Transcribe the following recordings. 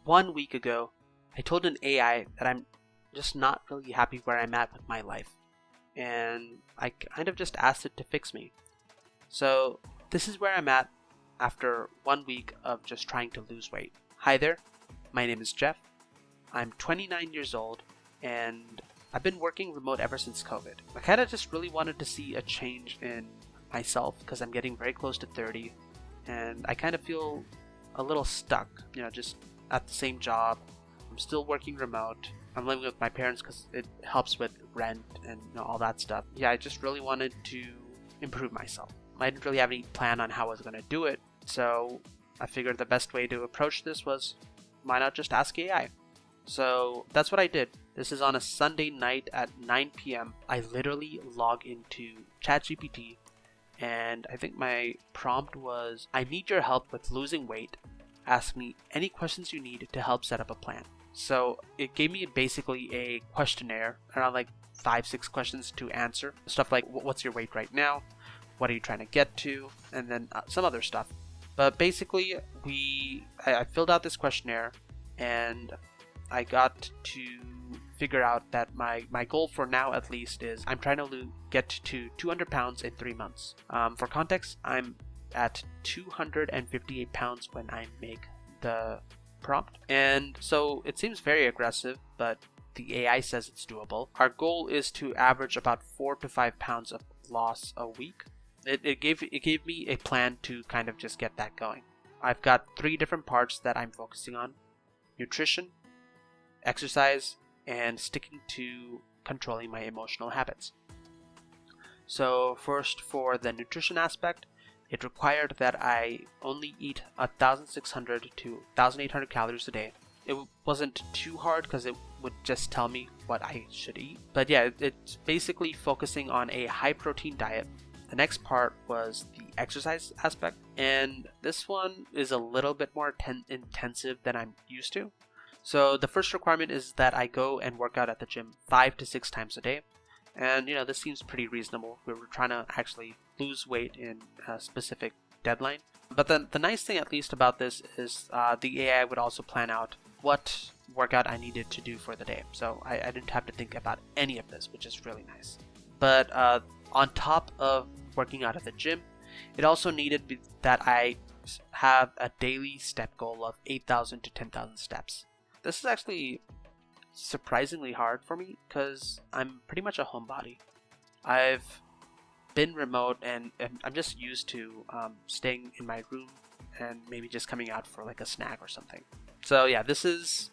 1 week ago, I told an AI that I'm just not really happy where I'm at with my life. And I kind of just asked it to fix me. So this is where I'm at after 1 week of just trying to lose weight. Hi there, my name is Jeff. I'm 29 years old and I've been working remote ever since COVID. I kind of just really wanted to see a change in myself because I'm getting very close to 30 and I kind of feel a little stuck, just at the same job. I'm still working remote. I'm living with my parents because it helps with rent and all that stuff. Yeah, I just really wanted to improve myself. I didn't really have any plan on how I was going to do it, so I figured the best way to approach this was, why not just ask AI? So that's what I did. This is on a Sunday night at 9 p.m. I literally log into ChatGPT, and I think my prompt was, I need your help with losing weight. Ask me any questions you need to help set up a plan. So it gave me basically a questionnaire, around like 5-6 questions to answer. Stuff like, what's your weight right now? What are you trying to get to? And then some other stuff. But basically, I filled out this questionnaire and I got to figure out that my goal for now at least is I'm trying to get to 200 pounds in 3 months. For context, I'm at 258 pounds when I make the prompt. And so it seems very aggressive, but the AI says it's doable. Our goal is to average about 4 to 5 pounds of loss a week. It gave me a plan to kind of just get that going. I've got 3 different parts that I'm focusing on: nutrition, exercise, and sticking to controlling my emotional habits. So first, for the nutrition aspect, it required that I only eat 1,600 to 1,800 calories a day. It wasn't too hard because it would just tell me what I should eat. But yeah, it's basically focusing on a high protein diet. The next part was the exercise aspect, and this one is a little bit more intensive than I'm used to. So the first requirement is that I go and work out at the gym 5 to 6 times a day. And this seems pretty reasonable. We were trying to actually lose weight in a specific deadline. But the nice thing at least about this is the AI would also plan out what workout I needed to do for the day. So I didn't have to think about any of this, which is really nice. But on top of working out at the gym, it also needed that I have a daily step goal of 8,000 to 10,000 steps. This is actually surprisingly hard for me because I'm pretty much a homebody. I've been remote and I'm just used to staying in my room and maybe just coming out for like a snack or something. So yeah, this is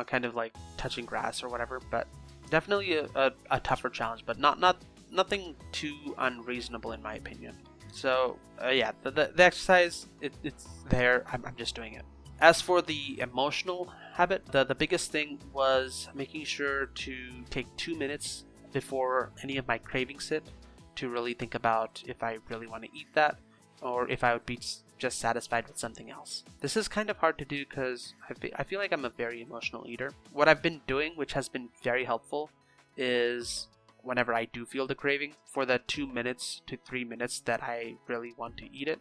kind of like touching grass or whatever, but definitely a tougher challenge, but nothing too unreasonable in my opinion. So yeah, the exercise, it's there. I'm just doing it. As for the emotional habit, the biggest thing was making sure to take 2 minutes before any of my cravings hit to really think about if I really want to eat that or if I would be just satisfied with something else. This is kind of hard to do because I feel like I'm a very emotional eater. What I've been doing, which has been very helpful, is whenever I do feel the craving, for the 2 minutes to 3 minutes that I really want to eat it,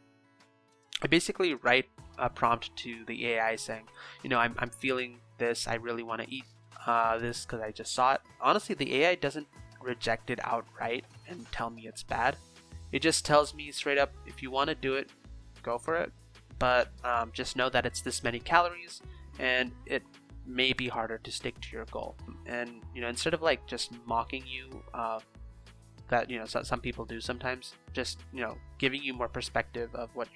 I basically write a prompt to the AI saying, I'm feeling this, I really want to eat this because I just saw it. Honestly, the AI doesn't reject it outright and tell me it's bad. It just tells me straight up, if you want to do it, go for it. But just know that it's this many calories and it may be harder to stick to your goal. And, instead of like just mocking you, that, some people do sometimes, just, giving you more perspective of what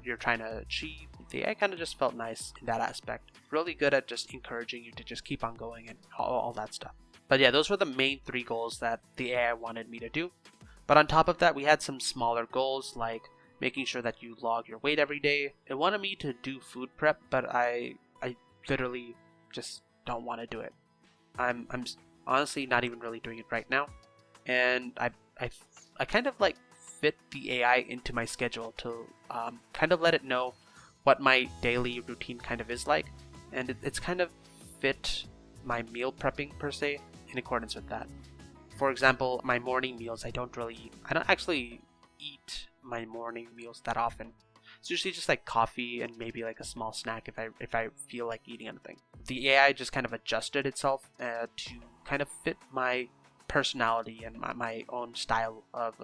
you're trying to achieve. The AI kind of just felt nice in that aspect. Really good at just encouraging you to just keep on going and all that stuff. But yeah, those were the main 3 goals that the AI wanted me to do. But on top of that, we had some smaller goals like making sure that you log your weight every day. It wanted me to do food prep, but I literally just don't want to do it. I'm honestly not even really doing it right now. And I kind of like fit the AI into my schedule to kind of let it know what my daily routine kind of is like, and it's kind of fit my meal prepping per se in accordance with that. For example, my morning meals, I don't actually eat my morning meals that often. It's usually just like coffee and maybe like a small snack if I feel like eating anything. The AI just kind of adjusted itself to kind of fit my personality and my own style of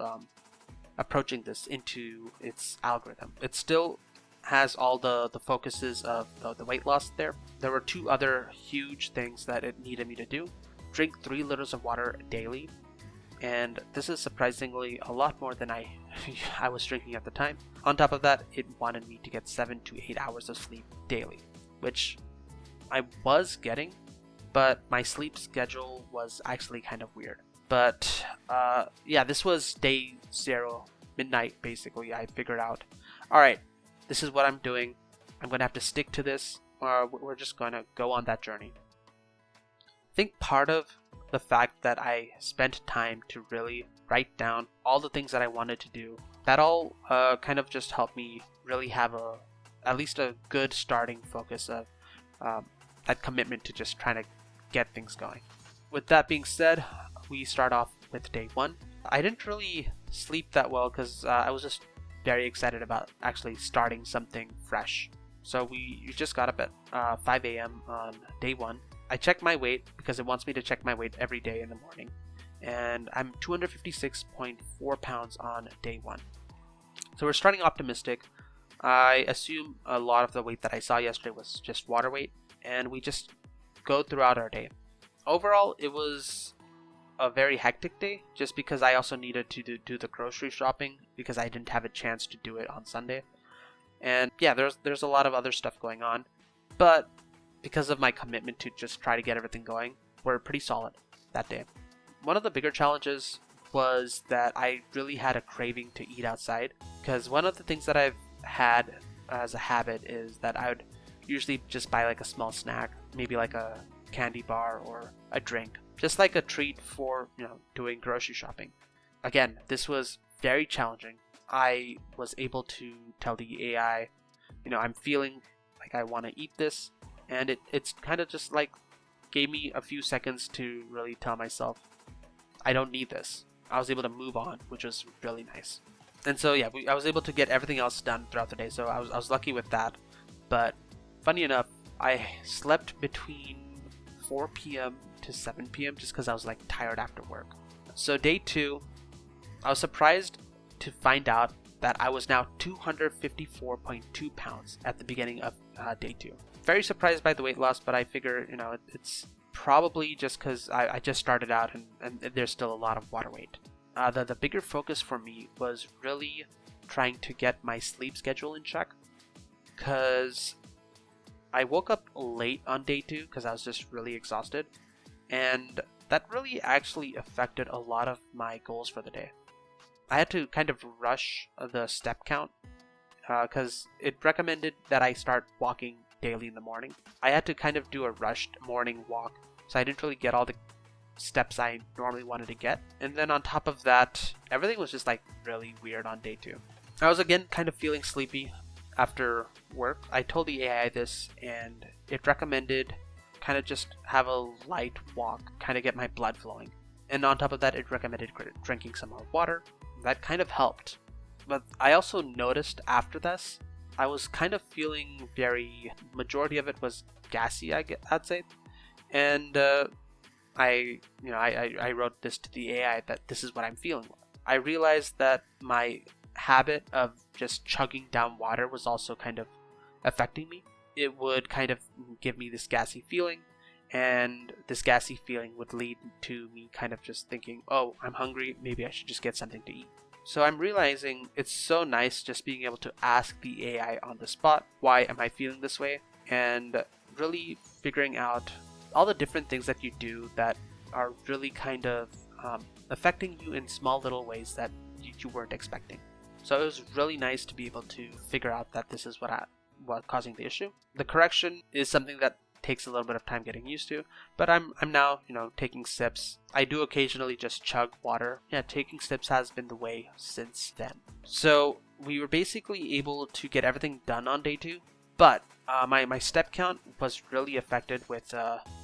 approaching this into its algorithm. It still has all the focuses of the weight loss there. There were two other huge things that it needed me to do. Drink 3 liters of water daily, and this is surprisingly a lot more than I was drinking at the time. On top of that, it wanted me to get 7 to 8 hours of sleep daily, which I was getting, but my sleep schedule was actually kind of weird. But yeah, this was day 0, midnight basically. I figured out, alright, this is what I'm doing. I'm going to have to stick to this, or we're just going to go on that journey. I think part of the fact that I spent time to really write down all the things that I wanted to do, that all kind of just helped me really have at least a good starting focus of that commitment to just trying to get things going. With that being said, we start off with day 1. I didn't really sleep that well because I was just very excited about actually starting something fresh. So we just got up at 5 a.m. on day 1. I checked my weight because it wants me to check my weight every day in the morning, and I'm 256.4 pounds on day 1. So we're starting optimistic. I assume a lot of the weight that I saw yesterday was just water weight, and we just go throughout our day. Overall, it was a very hectic day just because I also needed to do the grocery shopping because I didn't have a chance to do it on Sunday. And yeah, there's a lot of other stuff going on, but because of my commitment to just try to get everything going, we're pretty solid that day. One of the bigger challenges was that I really had a craving to eat outside, because one of the things that I've had as a habit is that I would usually just buy like a small snack, maybe like a candy bar or a drink, just like a treat for, doing grocery shopping. Again, this was very challenging. I was able to tell the AI, I'm feeling like I want to eat this, and it's kind of just like gave me a few seconds to really tell myself I don't need this. I was able to move on, which was really nice. And so yeah, I was able to get everything else done throughout the day, so I was lucky with that. But funny enough, I slept between 4 p.m. to 7 p.m. just because I was like tired after work. So day 2, I was surprised to find out that I was now 254.2 pounds at the beginning of day 2. Very surprised by the weight loss, but I figure, it's probably just because I just started out and there's still a lot of water weight. The bigger focus for me was really trying to get my sleep schedule in check, because I woke up late on day 2 because I was just really exhausted, and that really actually affected a lot of my goals for the day. I had to kind of rush the step count because it recommended that I start walking daily in the morning. I had to kind of do a rushed morning walk, so I didn't really get all the steps I normally wanted to get. And then on top of that, everything was just like really weird on day 2. I was again kind of feeling sleepy after work. I told the AI this, and it recommended kind of just have a light walk, kind of get my blood flowing. And on top of that, it recommended drinking some more water. That kind of helped. But I also noticed after this, I was kind of feeling majority of it was gassy, I'd say. And I wrote this to the AI that this is what I'm feeling. I realized that my habit of just chugging down water was also kind of affecting me. It would kind of give me this gassy feeling, and this gassy feeling would lead to me kind of just thinking, oh, I'm hungry, maybe I should just get something to eat. So I'm realizing it's so nice just being able to ask the AI on the spot, why am I feeling this way? And really figuring out all the different things that you do that are really kind of affecting you in small little ways that you weren't expecting. So it was really nice to be able to figure out that this is what causing the issue. The correction is something that takes a little bit of time getting used to, but I'm now, taking sips. I do occasionally just chug water. Yeah, taking sips has been the way since then. So we were basically able to get everything done on day 2, but my step count was really affected with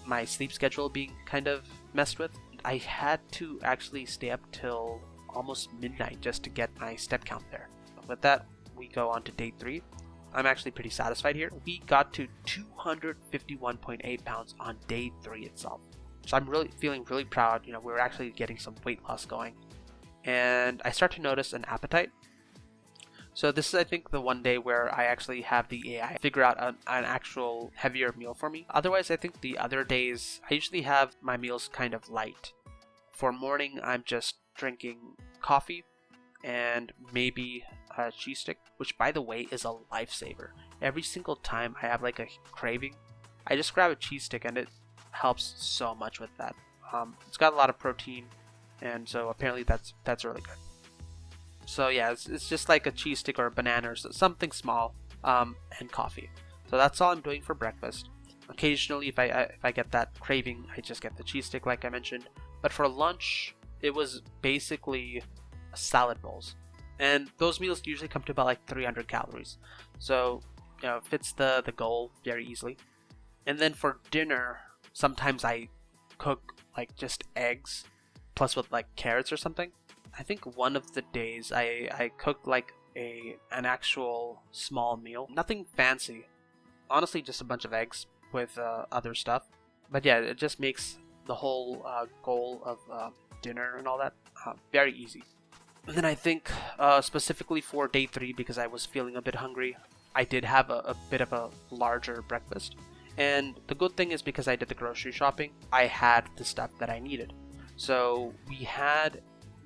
my sleep schedule being kind of messed with. I had to actually stay up till almost midnight just to get my step count there. With that, we go on to day 3. I'm actually pretty satisfied here. We got to 251.8 pounds on day 3 itself. So I'm really feeling really proud. We're actually getting some weight loss going. And I start to notice an appetite. So this is, I think, the one day where I actually have the AI figure out an actual heavier meal for me. Otherwise, I think the other days, I usually have my meals kind of light. For morning, I'm just drinking coffee and maybe a cheese stick, which by the way is a lifesaver. Every single time I have like a craving, I just grab a cheese stick and it helps so much with that. It's got a lot of protein, and so apparently that's really good. So yeah, it's just like a cheese stick or a banana or something small, and coffee. So that's all I'm doing for breakfast. Occasionally, if I get that craving, I just get the cheese stick like I mentioned. But for lunch, it was basically salad bowls, and those meals usually come to about like 300 calories. So fits the goal very easily. And then for dinner, sometimes I cook like just eggs plus with like carrots or something. I think one of the days I cooked like an actual small meal. Nothing fancy. Honestly, just a bunch of eggs with other stuff. But yeah, it just makes the whole goal of dinner and all that very easy. And then I think specifically for day 3, because I was feeling a bit hungry, I did have a bit of a larger breakfast. And the good thing is, because I did the grocery shopping, I had the stuff that I needed. So we had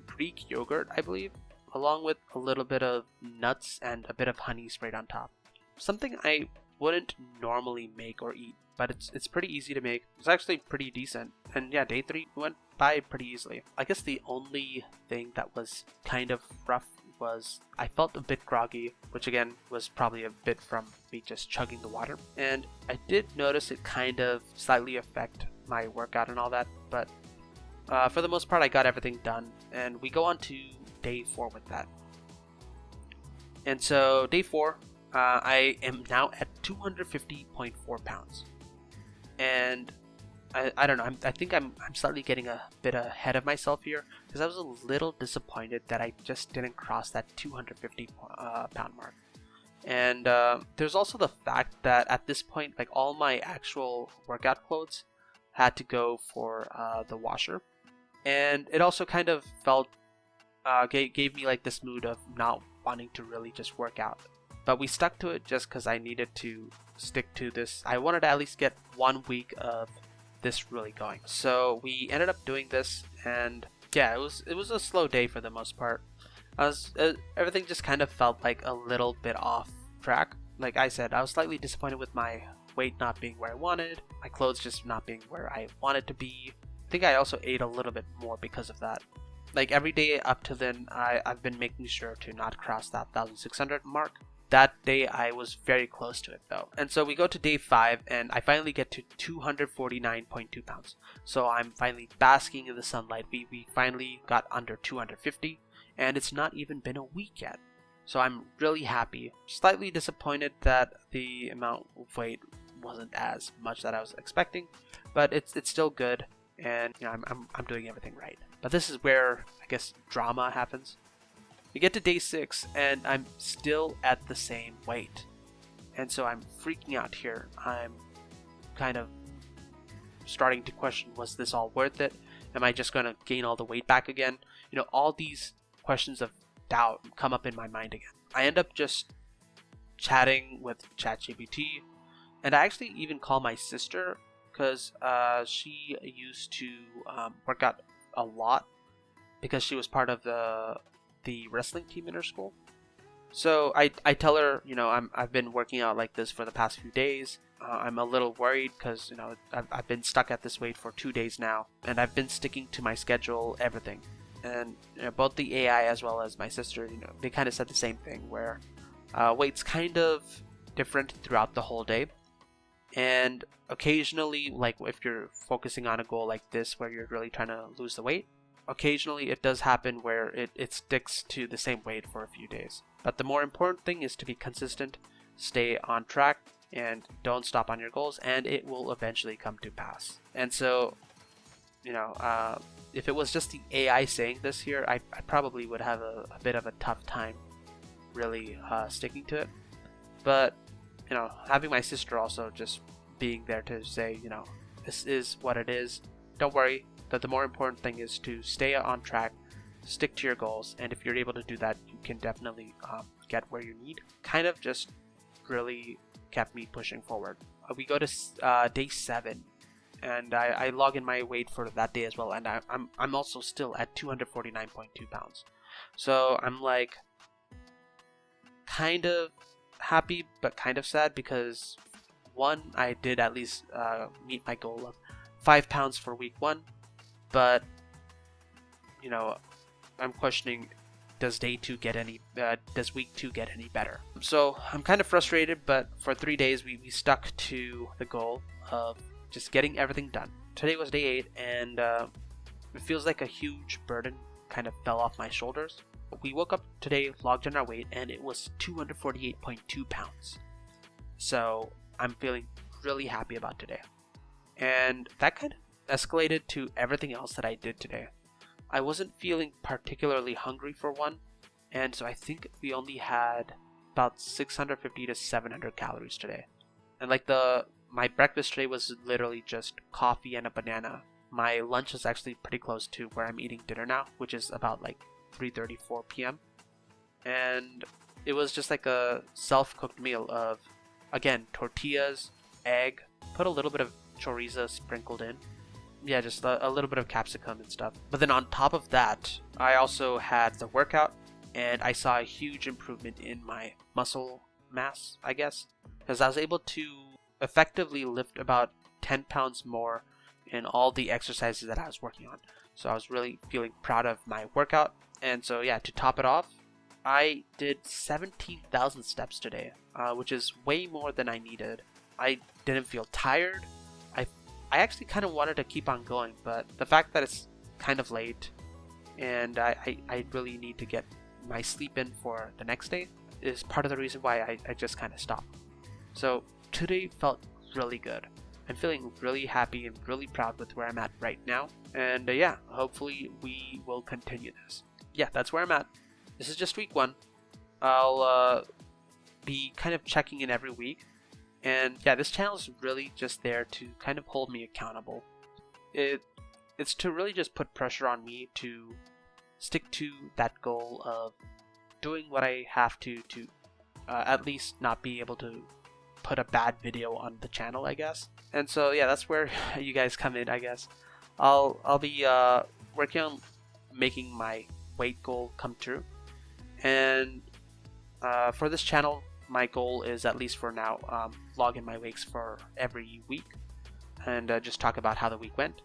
Greek yogurt, I believe, along with a little bit of nuts and a bit of honey sprayed on top. Something I wouldn't normally make or eat, but it's pretty easy to make. It's actually pretty decent. And yeah, day 3 went by pretty easily. I guess the only thing that was kind of rough was I felt a bit groggy, which again was probably a bit from me just chugging the water. And I did notice it kind of slightly affect my workout and all that, but for the most part I got everything done, and we go on to day 4 with that. And so day 4, I am now at 250.4 pounds. And I don't know, I think I'm slightly getting a bit ahead of myself here, because I was a little disappointed that I just didn't cross that 250 pound mark. And there's also the fact that at this point, like, all my actual workout clothes had to go for the washer. And it also kind of felt, gave me like this mood of not wanting to really just work out. But we stuck to it just because I needed to stick to this. I wanted to at least get 1 week of this really going. So we ended up doing this, and yeah, it was a slow day for the most part. Everything just kind of felt like a little bit off track. Like I said, I was slightly disappointed with my weight not being where I wanted, my clothes just not being where I wanted to be. I think I also ate a little bit more because of that. Like every day up to then, I've been making sure to not cross that 1,600 mark. That day I was very close to it though. And so we go to day 5, and I finally get to 249.2 pounds. So I'm finally basking in the sunlight. We finally got under 250, and it's not even been a week yet. So I'm really happy. Slightly disappointed that the amount of weight wasn't as much that I was expecting, but it's still good, and I'm doing everything right. But this is where I guess drama happens. We get to day 6, and I'm still at the same weight. And so I'm freaking out here. I'm kind of starting to question, was this all worth it? Am I just going to gain all the weight back again? All these questions of doubt come up in my mind again. I end up just chatting with ChatGPT, and I actually even call my sister, because she used to work out a lot because she was part of the wrestling team in her school. So I tell her, I've been working out like this for the past few days. I'm a little worried because I've been stuck at this weight for 2 days now, and I've been sticking to my schedule, everything. And both the AI as well as my sister, they kind of said the same thing, where weight's kind of different throughout the whole day. And occasionally, like if you're focusing on a goal like this where you're really trying to lose the weight, occasionally it does happen where it sticks to the same weight for a few days. But the more important thing is to be consistent, stay on track, and don't stop on your goals, and it will eventually come to pass. And so, if it was just the AI saying this here, I probably would have a bit of a tough time really sticking to it. But you know, having my sister also just being there to say, you know, this is what it is. Don't worry. That the more important thing is to stay on track, stick to your goals, and if you're able to do that, you can definitely get where you need. Kind of just really kept me pushing forward. We go to day 7, and I log in my weight for that day as well, and I'm also still at 249.2 pounds. So I'm like kind of happy but kind of sad because one, I did at least meet my goal of 5 pounds for week 1, but you know, I'm questioning, does day 2 get any does week 2 get any better? So I'm kind of frustrated, but for 3 days we stuck to the goal of just getting everything done. Today was day 8, and it feels like a huge burden kind of fell off my shoulders. We woke up today, logged in our weight, and it was 248.2 pounds. So I'm feeling really happy about today. And that kind of escalated to everything else that I did today. I wasn't feeling particularly hungry for one, and so I think we only had about 650 to 700 calories today. And like my breakfast today was literally just coffee and a banana. My lunch is actually pretty close to where I'm eating dinner now, which is about like 3:34 p.m. And it was just like a self-cooked meal of, again, tortillas, egg, put a little bit of chorizo sprinkled in. Yeah, just a little bit of capsicum and stuff. But then on top of that, I also had the workout, and I saw a huge improvement in my muscle mass, I guess, because I was able to effectively lift about 10 pounds more in all the exercises that I was working on. So I was really feeling proud of my workout. And so yeah, to top it off, I did 17,000 steps today, which is way more than I needed. I didn't feel tired. I actually kind of wanted to keep on going, but the fact that it's kind of late and I really need to get my sleep in for the next day is part of the reason why I just kind of stopped. So today felt really good. I'm feeling really happy and really proud with where I'm at right now. And yeah, hopefully we will continue this. Yeah, that's where I'm at. This is just week 1. I'll be kind of checking in every week. And yeah, this channel is really just there to kind of hold me accountable. It's to really just put pressure on me to stick to that goal of doing what I have to at least not be able to put a bad video on the channel, I guess. And so yeah, that's where you guys come in, I guess. I'll be working on making my weight goal come true. And for this channel, my goal is, at least for now, log in my weights for every week and just talk about how the week went.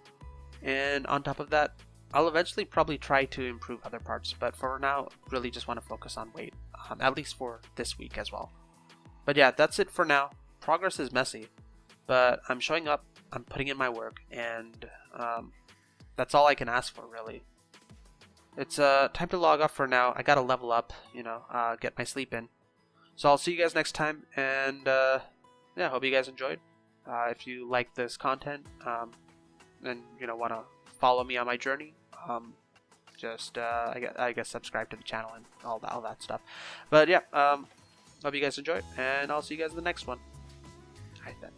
And on top of that, I'll eventually probably try to improve other parts, but for now, really just want to focus on weight, at least for this week as well. But yeah, that's it for now. Progress is messy, but I'm showing up, I'm putting in my work, and that's all I can ask for, really. It's time to log off for now. I gotta level up, get my sleep in. So I'll see you guys next time, and yeah, hope you guys enjoyed. If you like this content, and want to follow me on my journey, just I guess subscribe to the channel and all that stuff. But yeah, hope you guys enjoyed, and I'll see you guys in the next one. Alright then.